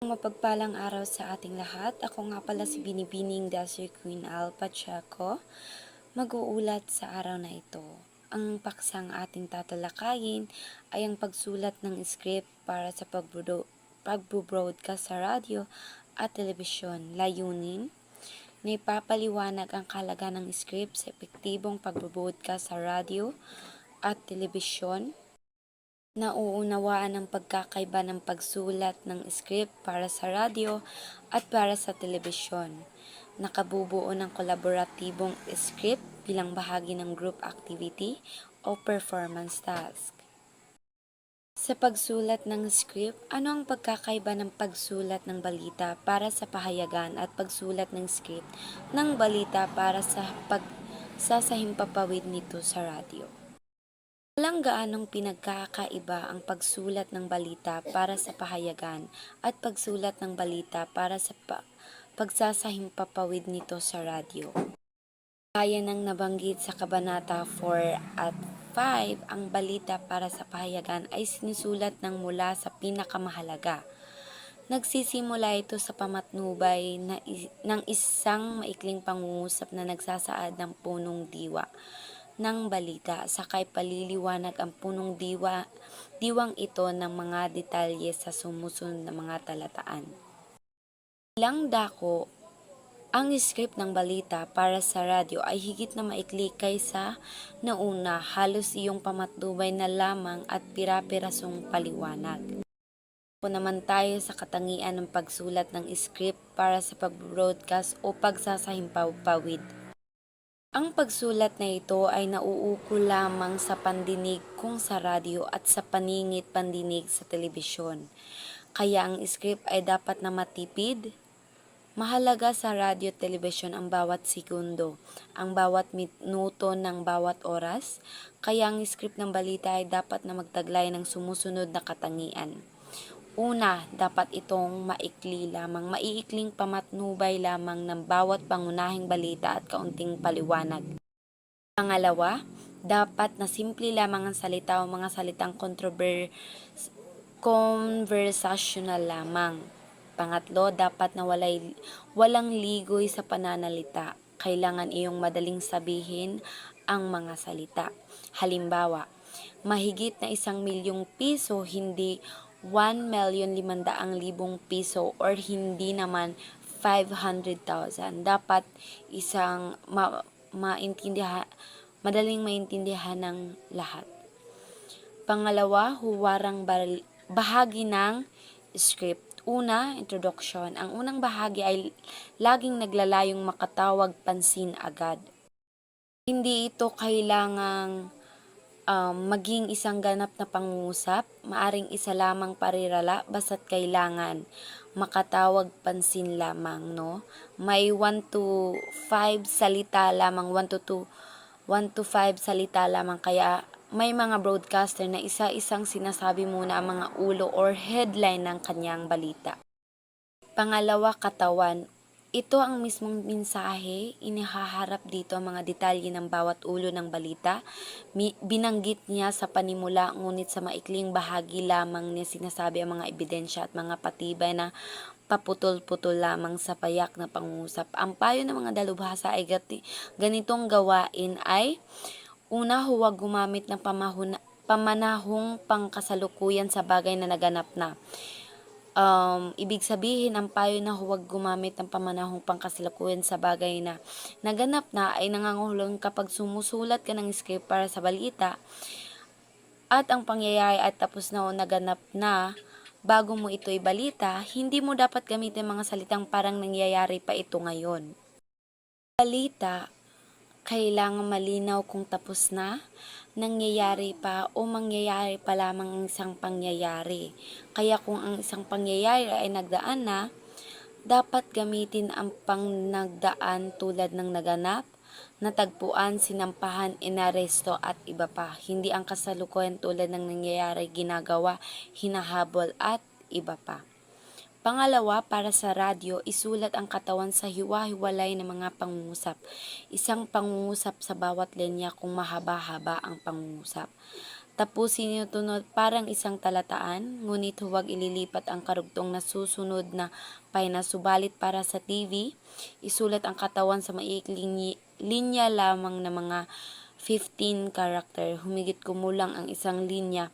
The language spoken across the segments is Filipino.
Mapagpalang araw sa ating lahat. Ako nga pala si Binibining Desert Queen Al Pacheco, mag-uulat sa araw na ito. Ang paksang ating tatalakayin ay ang pagsulat ng script para sa pagbo-broadcast sa radyo at telebisyon. Layunin na ipapaliwanag ang kahalagan ng script sa epektibong pagbo-broadcast sa radyo at telebisyon. Nauunawaan ang pagkakaiba ng pagsulat ng script para sa radyo at para sa telebisyon. Nakabubuo ng kolaboratibong script bilang bahagi ng group activity o performance task. Sa pagsulat ng script, ano ang pagkakaiba ng pagsulat ng balita para sa pahayagan at pagsulat ng script ng balita para sa pagsasahimpapawid nito sa radyo? Walang gaanong pinagkakaiba ang pagsulat ng balita para sa pahayagan at pagsulat ng balita para sa pagsasahimpapawid nito sa radyo. Gaya ng nabanggit sa Kabanata 4 at 5, ang balita para sa pahayagan ay sinusulat ng mula sa pinakamahalaga. Nagsisimula ito sa pamatnubay ng isang maikling pangungusap na nagsasaad ng punong diwa ng balita, sakay paliliwanag ang punong diwang ito ng mga detalye sa sumusunod na mga talataan. Bilang dako, ang script ng balita para sa radyo ay higit na maikli kaysa nauna, halos iyong pamatnubay na lamang at pira-pirasong paliwanag. Po naman tayo sa katangian ng pagsulat ng script para sa pag-broadcast o pagsasahimpawid. Ang pagsulat na ito ay nauukol lamang sa pandinig kung sa radyo at sa paningit-pandinig sa telebisyon. Kaya ang script ay dapat na matipid. Mahalaga sa radyo at telebisyon ang bawat segundo, ang bawat minuto ng bawat oras, kaya ang script ng balita ay dapat na magtaglay ng sumusunod na katangian. Una, dapat itong maiikling pamatnubay lamang ng bawat pangunahing balita at kaunting paliwanag. Pangalawa, dapat na simple lamang ang salita o mga salitang conversational lamang. Pangatlo, dapat na walang ligoy sa pananalita. Kailangan iyong madaling sabihin ang mga salita. Halimbawa, mahigit na 1,000,000 piso, hindi 1,500,000 piso or hindi naman 500,000. Dapat isang madaling maintindihan ng lahat. Pangalawa, huwarang bahagi ng script. Una, introduction. Ang unang bahagi ay laging naglalayong makatawag pansin agad. Hindi ito kailangang maging isang ganap na pangungusap, maaring isa lamang parirala basta't kailangan makatawag pansin lamang, no? May 1 to 5 salita lamang, 1 to 5 salita lamang, kaya may mga broadcaster na isa-isang sinasabi muna ang mga ulo or headline ng kanyang balita. Pangalawa, katawan. Ito ang mismong mensahe, inihaharap dito ang mga detalye ng bawat ulo ng balita. Binanggit niya sa panimula, ngunit sa maikling bahagi lamang niya sinasabi ang mga ebidensya at mga patibay na paputol-putol lamang sa payak na pangungusap. Ang payo ng mga dalubhasa ay ganitong gawain ay: una, huwag gumamit ng pamanahong pangkasalukuyan sa bagay na naganap na. Ibig sabihin, ang payo na huwag gumamit ng pamanahong pangkasalukuyan sa bagay na naganap na ay nangangahulugan kapag sumusulat ka ng script para sa balita at ang pangyayari ay tapos na o naganap na bago mo ito ibalita, hindi mo dapat gamitin mga salitang parang nangyayari pa ito ngayon. Balita, kailangan malinaw kung tapos na, nangyayari pa o mangyayari pa lamang ang isang pangyayari. Kaya kung ang isang pangyayari ay nagdaan na, dapat gamitin ang pangnagdaan tulad ng naganap, natagpuan, sinampahan, inaresto at iba pa. Hindi ang kasalukuyan tulad ng nangyayari, ginagawa, hinahabol at iba pa. Pangalawa, para sa radyo, isulat ang katawan sa hiwa-hiwalay na mga pangungusap. Isang pangungusap sa bawat linya kung mahaba-haba ang pangungusap. Tapusin ito parang isang talataan, ngunit huwag ililipat ang karugtong na susunod na pahina. Subalit para sa TV, isulat ang katawan sa maikling linya lamang ng mga 15 karakter. Humigit kumulang ang isang linya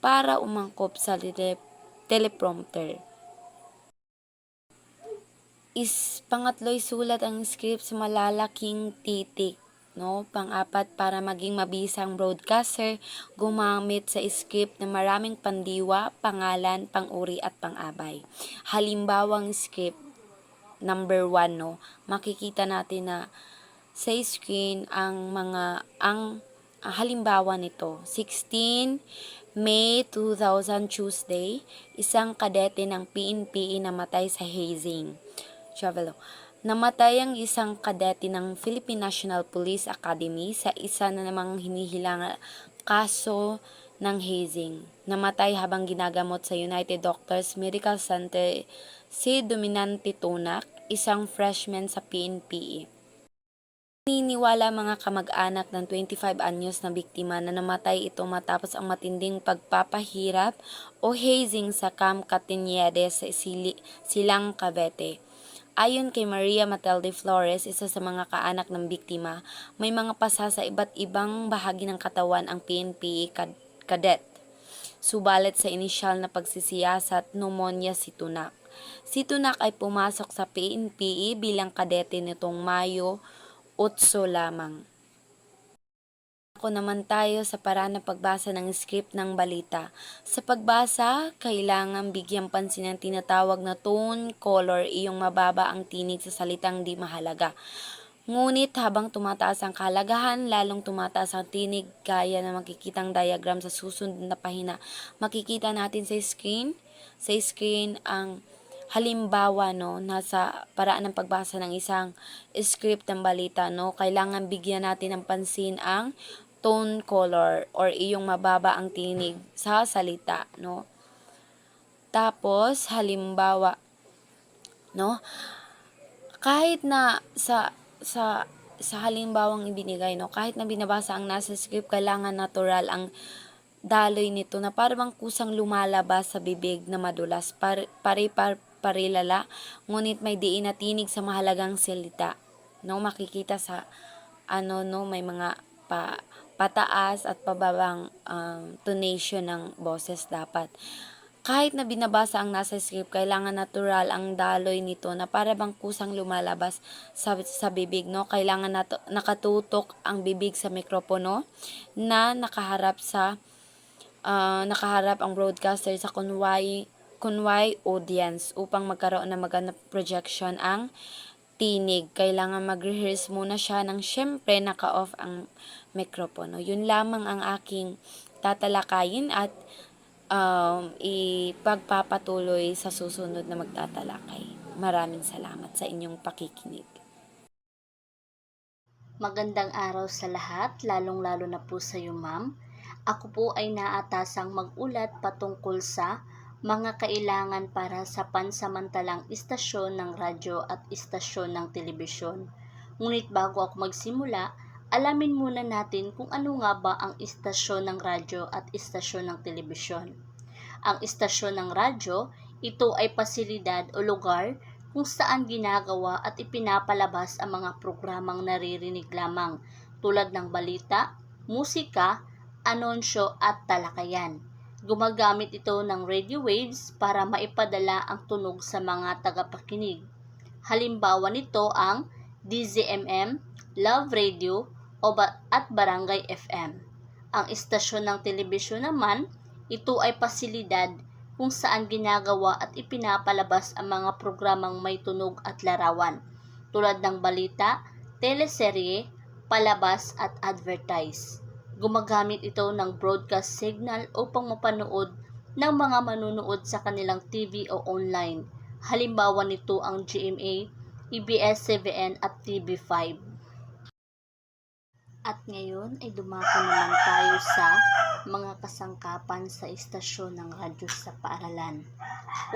para umangkop sa teleprompter. Pangatlo, isulat ang script sa malalaking titik. No? Pang-apat, para maging mabisang broadcaster, gumamit sa script na maraming pandiwa, pangalan, pang-uri at pang-abay. Halimbawang script, number 1, no? Makikita natin na sa screen ang halimbawa nito. 16 May 2000 Tuesday, isang kadete ng PNP namatay sa hazing. Travel. Namatay ang isang kadete ng Philippine National Police Academy sa isa na namang hinihilang kaso ng hazing. Namatay habang ginagamot sa United Doctors Medical Center si Dominante Tunak, isang freshman sa PNPE. Naniniwala mga kamag-anak ng 25 anyos na biktima na namatay ito matapos ang matinding pagpapahirap o hazing sa Camp Cañedes sa Silang Cavite. Ayon kay Maria Matilde Flores, isa sa mga kaanak ng biktima, may mga pasa sa iba't ibang bahagi ng katawan ang PNP cadet. Subalit sa inisyal na pagsisiyasat, pneumonia si Tunak. Si Tunak ay pumasok sa PNP bilang kadete nitong Mayo 8 lamang. Ako naman tayo sa paraan ng pagbasa ng script ng balita. Sa pagbasa, kailangan bigyang pansin ang tinatawag na tone, color, iyong mababa ang tinig sa salitang di mahalaga. Ngunit habang tumataas ang kahalagahan, lalong tumataas ang tinig gaya na makikitang diagram sa susunod na pahina. Makikita natin sa screen. Sa screen ang halimbawa, no, nasa paraan ng pagbasa ng isang script ng balita, no, kailangan bigyan natin ng pansin ang tone color or iyong mababa ang tinig sa salita, no. Tapos halimbawa, no, kahit na sa halimbawang ibinigay, no, kahit na binabasa ang nasa script, kailangan natural ang daloy nito na parang kusang lumalabas sa bibig na madulas, parilala, ngunit may diin na tinig sa mahalagang salita. No, makikita sa no, may mga pataas at pababang tonation ng boses dapat. Kahit na binabasa ang nasa script, kailangan natural ang daloy nito na para bang kusang lumalabas sa bibig, no? Kailangan nakatutok ang bibig sa mikropono na nakaharap ang broadcaster sa kunway audience upang magkaroon ng magandang projection ang tinig. Kailangan mag-rehearse muna siya nang syempre naka-off ang mikropono. Yun lamang ang aking tatalakayin at ipagpapatuloy sa susunod na magtatalakay. Maraming salamat sa inyong pakikinig. Magandang araw sa lahat, lalong-lalo na po sa iyo, ma'am. Ako po ay naatasang mag-ulat patungkol sa mga kailangan para sa pansamantalang istasyon ng radyo at istasyon ng telebisyon. Ngunit bago ako magsimula, alamin muna natin kung ano nga ba ang istasyon ng radyo at istasyon ng telebisyon. Ang istasyon ng radyo, ito ay pasilidad o lugar kung saan ginagawa at ipinapalabas ang mga programang naririnig lamang tulad ng balita, musika, anunsyo at talakayan. Gumagamit ito ng radio waves para maipadala ang tunog sa mga tagapakinig. Halimbawa nito ang DZMM, Love Radio at Barangay FM. Ang istasyon ng telebisyon naman, ito ay pasilidad kung saan ginagawa at ipinapalabas ang mga programang may tunog at larawan, tulad ng balita, teleserye, palabas at advertise. Gumagamit ito ng broadcast signal upang mapanood ng mga manunood sa kanilang TV o online. Halimbawa nito ang GMA, ABS-CBN at TV5. At ngayon ay dumako naman tayo sa mga kasangkapan sa istasyon ng radyo sa paaralan.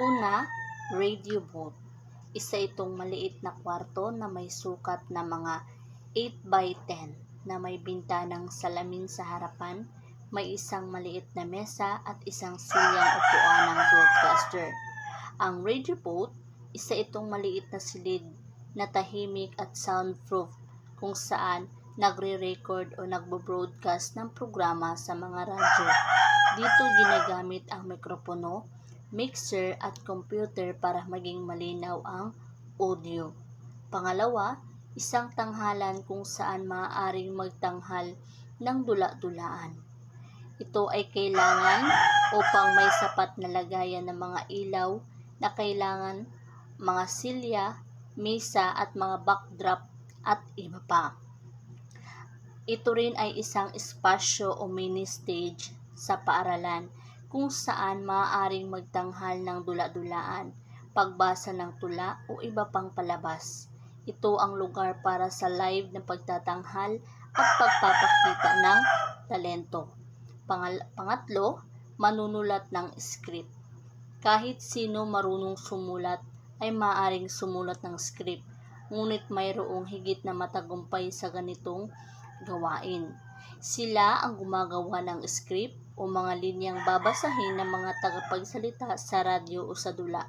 Una, radio booth. Isa itong maliit na kwarto na may sukat na mga 8x10 na may bintanang salamin sa harapan, May isang maliit na mesa at isang silyang upuan ng broadcaster. Ang radio booth, isa itong maliit na silid na tahimik at soundproof kung saan nagre-record o nagbo-broadcast ng programa sa mga radyo. Dito ginagamit ang mikropono, mixer at computer para maging malinaw ang audio. Pangalawa, isang tanghalan kung saan maaaring magtanghal ng dula-dulaan. Ito ay kailangan upang may sapat na lagayan ng mga ilaw na kailangan, mga silya, mesa at mga backdrop at iba pa. Ito rin ay isang espasyo o mini stage sa paaralan kung saan maaaring magtanghal ng dula-dulaan, pagbasa ng tula o iba pang palabas. Ito ang lugar para sa live na pagtatanghal at pagpapakita ng talento. Pangatlo, manunulat ng script. Kahit sino marunong sumulat ay maaaring sumulat ng script, ngunit mayroong higit na matagumpay sa ganitong gawain. Sila ang gumagawa ng script o mga linyang babasahin ng mga tagapagsalita sa radyo o sa dula.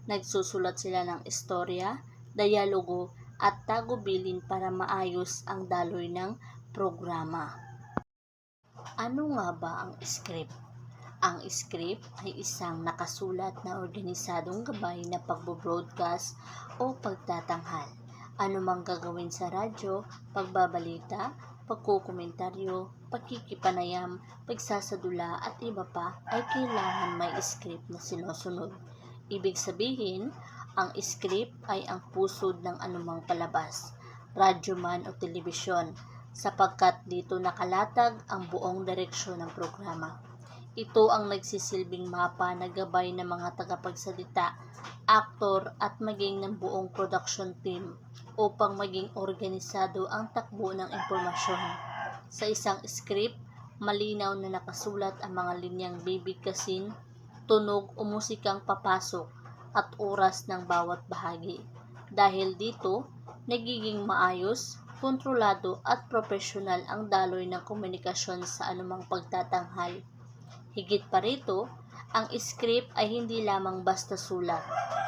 Nagsusulat sila ng istorya, dialogo at tagubilin para maayos ang daloy ng programa. Ano nga ba ang script? Ang script ay isang nakasulat na organisadong gabay na pagbo-broadcast o pagtatanghal. Ano mang gagawin sa radyo, pagbabalita, pagkukomentaryo, pagkikipanayam, pagsasadula at iba pa ay kailangan may script na sinusunod. Ibig sabihin, ang script ay ang pusod ng anumang palabas, radyo man o telebisyon, sapagkat dito nakalatag ang buong direksyon ng programa. Ito ang nagsisilbing mapa na gabay ng mga tagapagsalita, aktor at maging ng buong production team upang maging organisado ang takbo ng impormasyon. Sa isang script, malinaw na nakasulat ang mga linyang bibigkasin, tunog o musikang papasok at oras ng bawat bahagi. Dahil dito, nagiging maayos, kontrolado at profesional ang daloy ng komunikasyon sa anumang pagtatanghal. Higit pa rito, ang script ay hindi lamang basta sulat.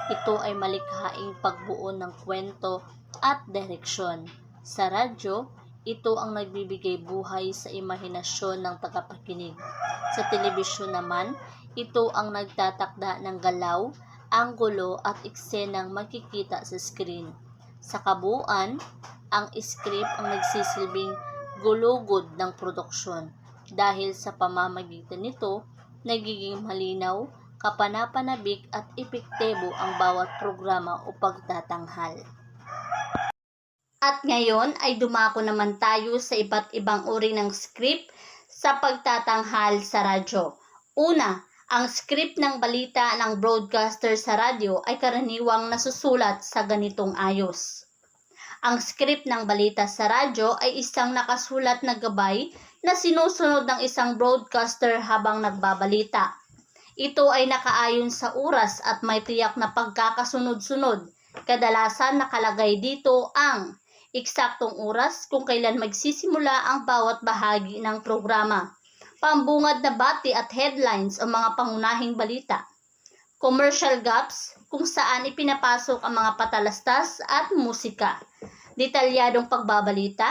Ito ay malikhaing pagbuo ng kwento at direksyon. Sa radyo, ito ang nagbibigay buhay sa imahinasyon ng tagapakinig. Sa telebisyon naman, ito ang nagtatakda ng galaw, anggulo at eksenang makikita sa screen. Sa kabuuan, ang script ang nagsisilbing gulugod ng produksyon dahil sa pamamagitan nito, nagiging malinaw, kapanapanabik at epektibo ang bawat programa o pagtatanghal. At ngayon ay dumako naman tayo sa iba't ibang uri ng script sa pagtatanghal sa radyo. Una, ang script ng balita ng broadcaster sa radyo ay karaniwang nasusulat sa ganitong ayos. Ang script ng balita sa radyo ay isang nakasulat na gabay na sinusunod ng isang broadcaster habang nagbabalita. Ito ay nakaayon sa oras at may tiyak na pagkakasunod-sunod. Kadalasan nakalagay dito ang eksaktong oras kung kailan magsisimula ang bawat bahagi ng programa, pambungad na bati at headlines o mga pangunahing balita, commercial gaps kung saan ipinapasok ang mga patalastas at musika, detalyadong pagbabalita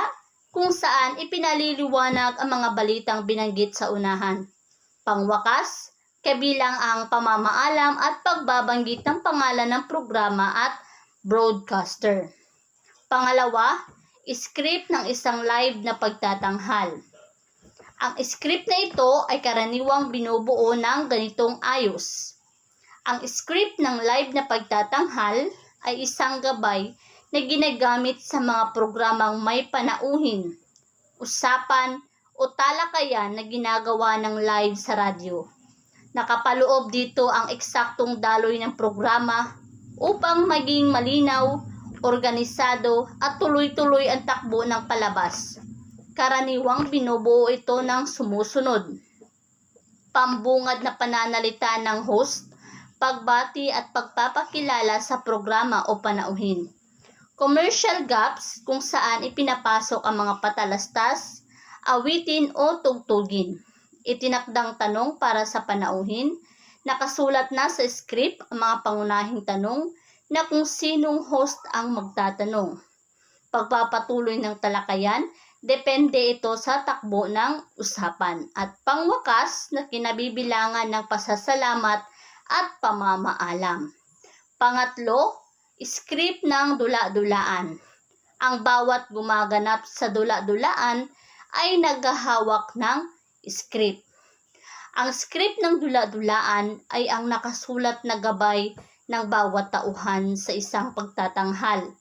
kung saan ipinaliliwanag ang mga balitang binanggit sa unahan, pangwakas, kabilang ang pamamaalam at pagbabanggit ng pangalan ng programa at broadcaster. Pangalawa, script ng isang live na pagtatanghal. Ang script na ito ay karaniwang binubuo ng ganitong ayos. Ang script ng live na pagtatanghal ay isang gabay na ginagamit sa mga programang may panauhin, usapan o talakayan na ginagawa ng live sa radyo. Nakapaloob dito ang eksaktong daloy ng programa upang maging malinaw, organisado at tuloy-tuloy ang takbo ng palabas. Karaniwang binubuo ito ng sumusunod: pambungad na pananalita ng host, pagbati at pagpapakilala sa programa o panauhin. Commercial gaps kung saan ipinapasok ang mga patalastas, awitin o tugtugin. itinakdang tanong para sa panauhin, nakasulat na sa script ang mga pangunahing tanong na kung sinong host ang magtatanong. Pagpapatuloy ng talakayan, depende ito sa takbo ng usapan. At pangwakas na kinabibilangan ng pasasalamat at pamamaalam. Pangatlo, script ng dula-dulaan. Ang bawat gumaganap sa dula-dulaan ay naghahawak ng script. Ang script ng dula-dulaan ay ang nakasulat na gabay ng bawat tauhan sa isang pagtatanghal.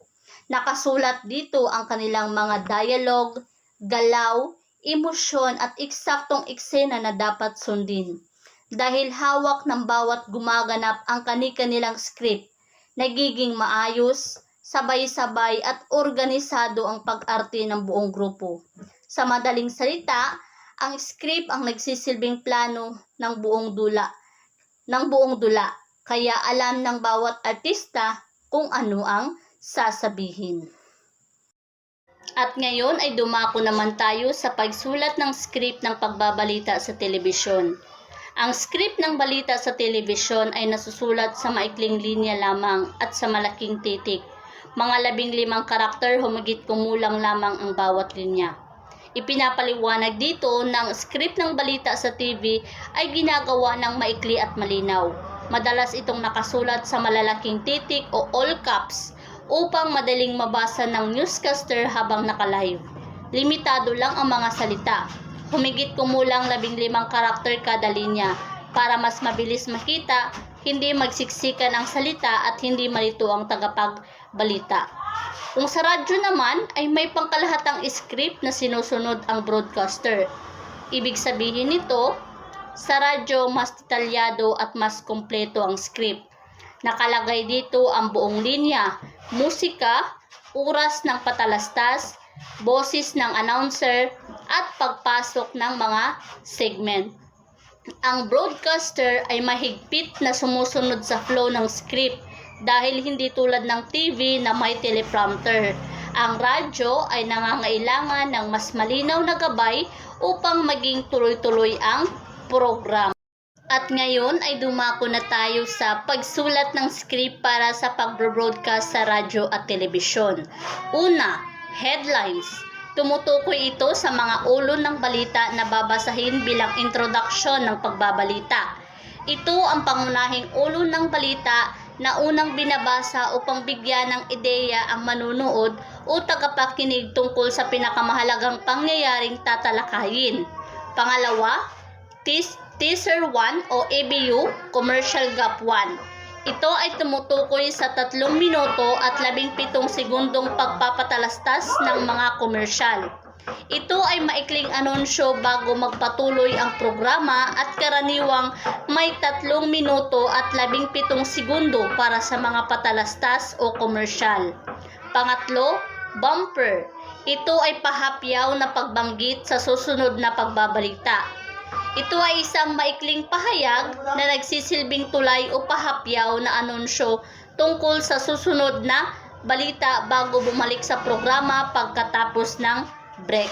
Nakasulat dito ang kanilang mga dialogue, galaw, emosyon at eksaktong eksena na dapat sundin. Dahil hawak ng bawat gumaganap ang kani-kanilang script, nagiging maayos, sabay-sabay at organisado ang pag-arte ng buong grupo. Sa madaling salita, ang script ang nagsisilbing plano ng buong dula. Kaya alam ng bawat artista kung ano ang sasabihin. At ngayon ay dumako naman tayo sa pagsulat ng script ng pagbabalita sa telebisyon. Ang script ng balita sa telebisyon ay nasusulat sa maikling linya lamang at sa malaking titik. Mga 15 karakter humigit kumulang lamang ang bawat linya. Ipinapaliwanag dito na ang script ng balita sa TV ay ginagawa ng maikli at malinaw. Madalas itong nakasulat sa malalaking titik o all caps upang madaling mabasa ng newscaster habang naka-live. Limitado lang ang mga salita. Humigit kumulang 15 karakter kada linya para mas mabilis makita, hindi magsiksikan ang salita at hindi malito ang tagapagbalita. Kung sa radyo naman ay may pangkalahatang script na sinusunod ang broadcaster. Ibig sabihin nito, sa radyo mas detalyado at mas kompleto ang script. Nakalagay dito ang buong linya, musika, oras ng patalastas, boses ng announcer, at pagpasok ng mga segment. Ang broadcaster ay mahigpit na sumusunod sa flow ng script dahil hindi tulad ng TV na may teleprompter. Ang radyo ay nangangailangan ng mas malinaw na gabay upang maging tuloy-tuloy ang program. At ngayon ay dumako na tayo sa pagsulat ng script para sa pag-broadcast sa radyo at telebisyon. Una, headlines. Tumutukoy ito sa mga ulo ng balita na babasahin bilang introduction ng pagbabalita. Ito ang pangunahing ulo ng balita na unang binabasa upang bigyan ng ideya ang manunood o tagapakinig tungkol sa pinakamahalagang pangyayaring tatalakayin. Pangalawa, Teaser 1 o ABU, Commercial Gap 1. Ito ay tumutukoy sa 3 minuto at 17 segundong pagpapatalastas ng mga komersyal. Ito ay maikling anunsyo bago magpatuloy ang programa at karaniwang may 3 minuto at 17 segundo para sa mga patalastas o komersyal. Pangatlo, bumper. Ito ay pahapyaw na pagbanggit sa susunod na pagbabalita. Ito ay isang maikling pahayag na nagsisilbing tulay o pahapyaw na anunsyo tungkol sa susunod na balita bago bumalik sa programa pagkatapos ng break.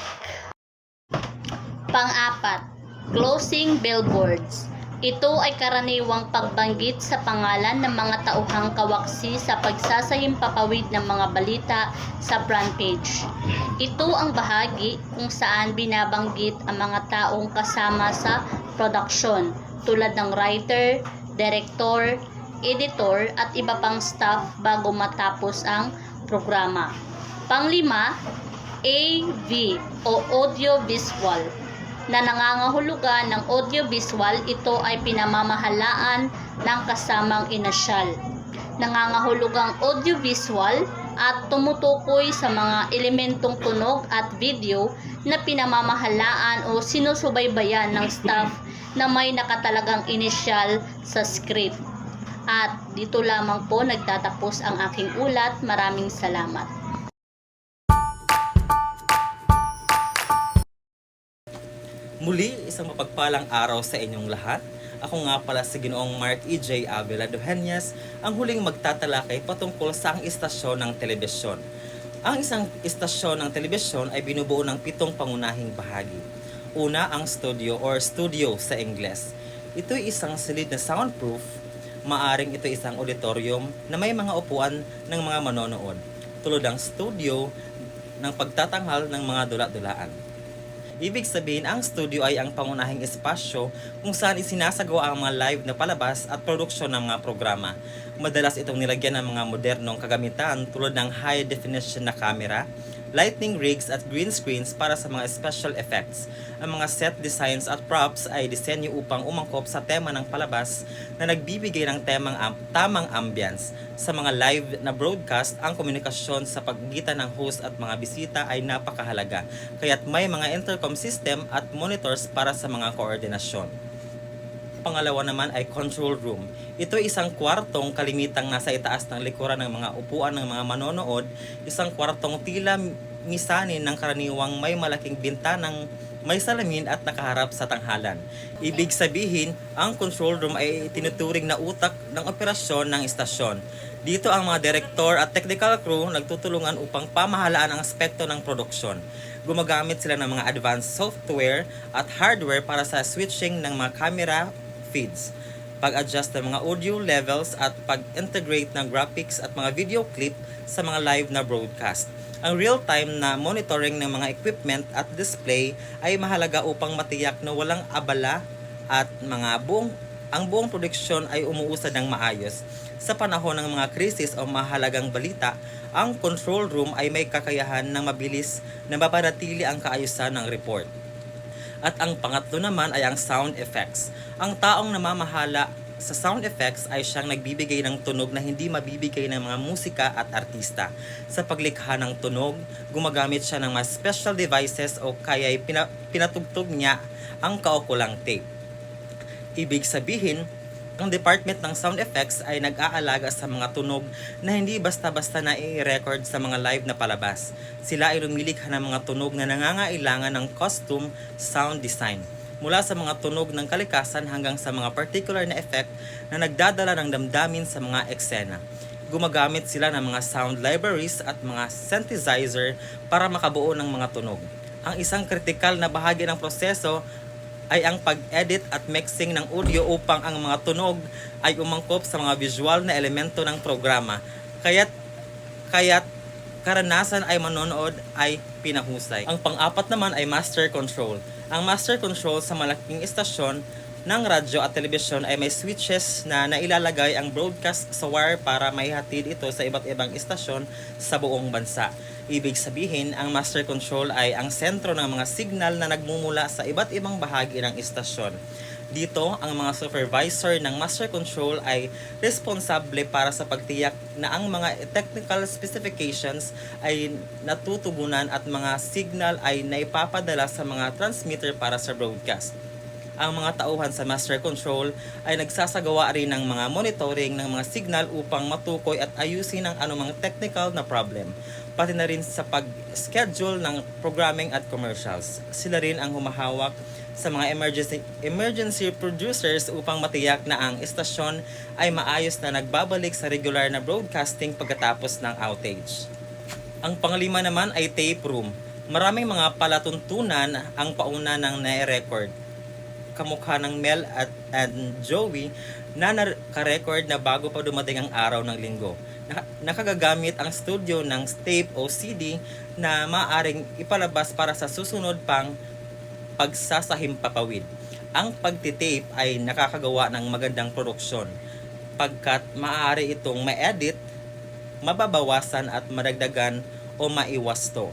Pang-apat, closing billboards. Ito ay karaniwang pagbanggit sa pangalan ng mga tauhang kawaksi sa pagsasahimpapawid ng mga balita sa front page. Ito ang bahagi kung saan binabanggit ang mga taong kasama sa production tulad ng writer, director, editor at iba pang staff bago matapos ang programa. Panglima, AV o audio-visual na nangangahulugan ng audiovisual. Ito ay pinamamahalaan ng kasamang inasyal. Nangangahulugang audiovisual at tumutukoy sa mga elementong tunog at video na pinamamahalaan o sinusubaybayan ng staff na may nakatalagang inisyal sa script. At dito lamang po nagtatapos ang aking ulat. Maraming salamat. Muli, isang mapagpalang araw sa inyong lahat. Ako nga pala si Ginoong Mark E.J. Avila Dueñas, ang huling magtatalakay patungkol sa ang istasyon ng telebisyon. Ang isang istasyon ng telebisyon ay binubuo ng 7 pangunahing bahagi. Una, ang studio or studio sa Ingles. Ito ay isang silid na soundproof. Maaring ito isang auditorium na may mga upuan ng mga manonood, tulad ng studio ng pagtatanghal ng mga dula-dulaan. Ibig sabihin, ang studio ay ang pangunahing espasyo kung saan isinasagawa ang mga live na palabas at produksyon ng mga programa. Madalas itong nilagyan ng mga modernong kagamitan tulad ng high definition na camera, lighting rigs at green screens para sa mga special effects. Ang mga set designs at props ay disenyo upang umangkop sa tema ng palabas na nagbibigay ng tamang ambience. Sa mga live na broadcast, ang komunikasyon sa pagitan ng host at mga bisita ay napakahalaga, kaya't may mga intercom system at monitors para sa mga koordinasyon. Pangalawa naman ay control room. Ito ay isang kwartong kalimitang nasa itaas ng likuran ng mga upuan ng mga manonood, isang kwartong tila misanin ng karaniwang may malaking bintanang may salamin at nakaharap sa tanghalan. Ibig sabihin, ang control room ay tinuturing na utak ng operasyon ng istasyon. Dito ang mga direktor at technical crew nagtutulungan upang pamahalaan ang aspekto ng produksyon. Gumagamit sila ng mga advanced software at hardware para sa switching ng mga camera feeds, pag-adjust ng mga audio levels at pag-integrate ng graphics at mga video clip sa mga live na broadcast. Ang real-time na monitoring ng mga equipment at display ay mahalaga upang matiyak na walang abala at ang buong produksyon ay umuusad ng maayos. Sa panahon ng mga krisis o mahalagang balita, ang control room ay may kakayahan ng mabilis na mapanatili ang kaayusan ng report. At ang pangatlo naman ay ang sound effects. Ang taong namamahala sa sound effects ay siyang nagbibigay ng tunog na hindi mabibigay ng mga musika at artista. Sa paglikha ng tunog, gumagamit siya ng mga special devices o kaya'y pinatugtog niya ang kaukulang tape. Ibig sabihin, ang department ng sound effects ay nag-aalaga sa mga tunog na hindi basta-basta na i-record sa mga live na palabas. Sila ay lumilikha ng mga tunog na nangangailangan ng costume sound design. Mula sa mga tunog ng kalikasan hanggang sa mga particular na effect na nagdadala ng damdamin sa mga eksena. Gumagamit sila ng mga sound libraries at mga synthesizer para makabuo ng mga tunog. Ang isang kritikal na bahagi ng proseso ay ang pag-edit at mixing ng audio upang ang mga tunog ay umangkop sa mga visual na elemento ng programa. Kaya't karanasan ay manonood ay pinahusay. Ang pang-apat naman ay master control. Ang master control sa malaking istasyon ng radyo at telebisyon ay may switches na nailalagay ang broadcast sa wire para maihatid ito sa iba't ibang istasyon sa buong bansa. Ibig sabihin, ang master control ay ang sentro ng mga signal na nagmumula sa iba't ibang bahagi ng istasyon. Dito, ang mga supervisor ng master control ay responsable para sa pagtiyak na ang mga technical specifications ay natutugunan at mga signal ay naipapadala sa mga transmitter para sa broadcast. Ang mga tauhan sa master control ay nagsasagawa rin ng mga monitoring ng mga signal upang matukoy at ayusin ang anumang technical na problem, pati na rin sa pag-schedule ng programming at commercials. Sila rin ang humahawak sa mga emergency producers upang matiyak na ang istasyon ay maayos na nagbabalik sa regular na broadcasting pagkatapos ng outage. Ang panglima naman ay tape room. Maraming mga palatuntunan ang pauna ng na-record. Kamukha ng Mel and Joey na naka-record na bago pa dumating ang araw ng linggo. Nakagagamit ang studio ng tape o CD na maaaring ipalabas para sa susunod pang pagsasahimpapawid. Ang pagtitape ay nakakagawa ng magandang produksyon pagkat maaari itong ma-edit, mababawasan at madagdagan o maiwasto.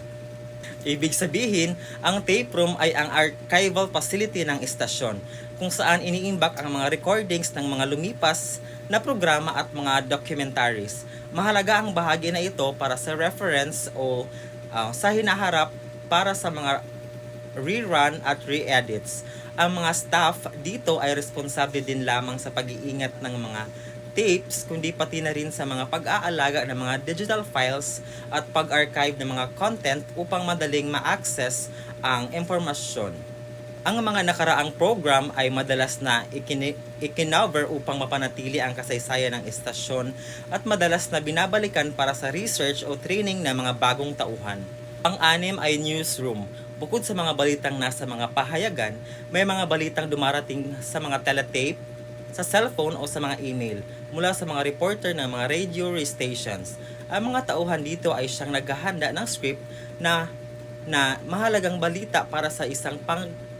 Ibig sabihin, ang tape room ay ang archival facility ng istasyon kung saan iniimbak ang mga recordings ng mga lumipas na programa at mga documentaries. Mahalaga ang bahagi na ito para sa reference o sa hinaharap para sa mga rerun at re-edits. Ang mga staff dito ay responsable din lamang sa pag-iingat ng mga tapes, kundi pati na rin sa mga pag-aalaga ng mga digital files at pag-archive ng mga content upang madaling ma-access ang impormasyon. Ang mga nakaraang program ay madalas na ikinover upang mapanatili ang kasaysayan ng istasyon at madalas na binabalikan para sa research o training ng mga bagong tauhan. Pang-anim ay newsroom. Bukod sa mga balitang nasa mga pahayagan, may mga balitang dumarating sa mga teletape, sa cellphone o sa mga email mula sa mga reporter ng mga radio stations. Ang mga tauhan dito ay siyang naghahanda ng script na mahalagang balita para sa isang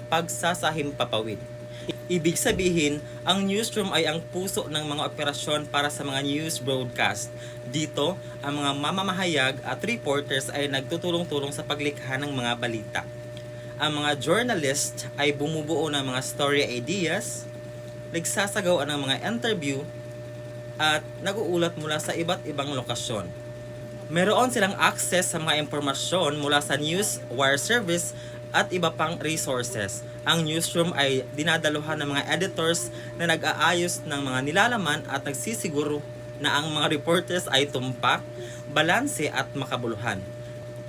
pagsasahimpapawid. Ibig sabihin, ang newsroom ay ang puso ng mga operasyon para sa mga news broadcast. Dito, ang mga mamamahayag at reporters ay nagtutulong-tulong sa paglikha ng mga balita. Ang mga journalist ay bumubuo ng mga story ideas, nagsasagawa ng mga interview, at nag-uulat mula sa iba't ibang lokasyon. Meron silang access sa mga impormasyon mula sa news wire service at iba pang resources. Ang newsroom ay dinadaluhan ng mga editors na nag-aayos ng mga nilalaman at nagsisiguro na ang mga reporters ay tumpak, balanse at makabuluhan.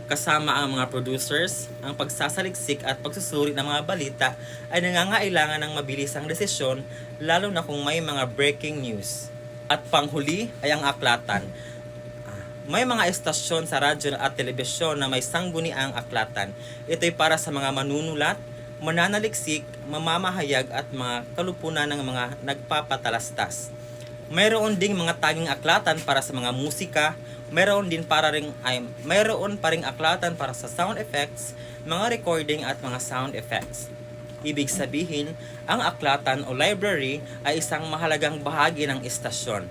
Kasama ang mga producers, ang pagsasaliksik at pagsusuri ng mga balita ay nangangailangan ng mabilisang desisyon lalo na kung may mga breaking news. At panghuli ay ang aklatan. May mga estasyon sa radyo at telebisyon na may sangguniang aklatan. Ito'y para sa mga manunulat, mananaliksik, mamamahayag at mga kalupunan ng mga nagpapatalastas. Mayroon ding mga taging aklatan para sa mga musika, mayroon pa ring aklatan para sa sound effects, mga recording at mga sound effects. Ibig sabihin, ang aklatan o library ay isang mahalagang bahagi ng istasyon.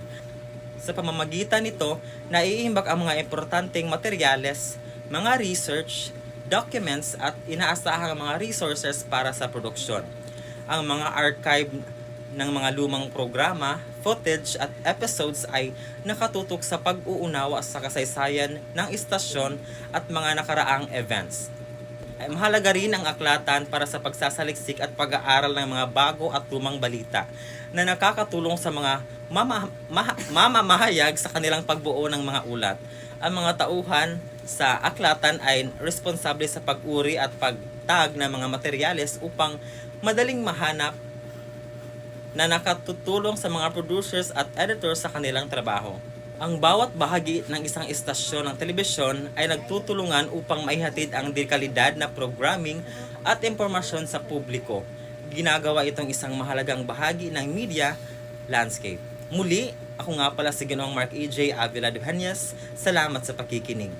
Sa pamamagitan nito, naiimbak ang mga importanteng materyales, mga research, documents at inaasahang mga resources para sa produksyon. Ang mga archive ng mga lumang programa, footage at episodes ay nakatutok sa pag-uunawa sa kasaysayan ng istasyon at mga nakaraang events. Ay mahalaga rin ang aklatan para sa pagsasaliksik at pag-aaral ng mga bago at lumang balita na nakakatulong sa mga mamamahayag sa kanilang pagbuo ng mga ulat. Ang mga tauhan sa aklatan ay responsable sa pag-uri at pagtag ng mga materyales upang madaling mahanap na nakatutulong sa mga producers at editors sa kanilang trabaho. Ang bawat bahagi ng isang istasyon ng telebisyon ay nagtutulungan upang maihatid ang dekalidad na programming at impormasyon sa publiko. Ginagawa itong isang mahalagang bahagi ng media landscape. Muli, ako nga pala si Ginoong Mark E.J. Avila Duhanyas. Salamat sa pakikinig.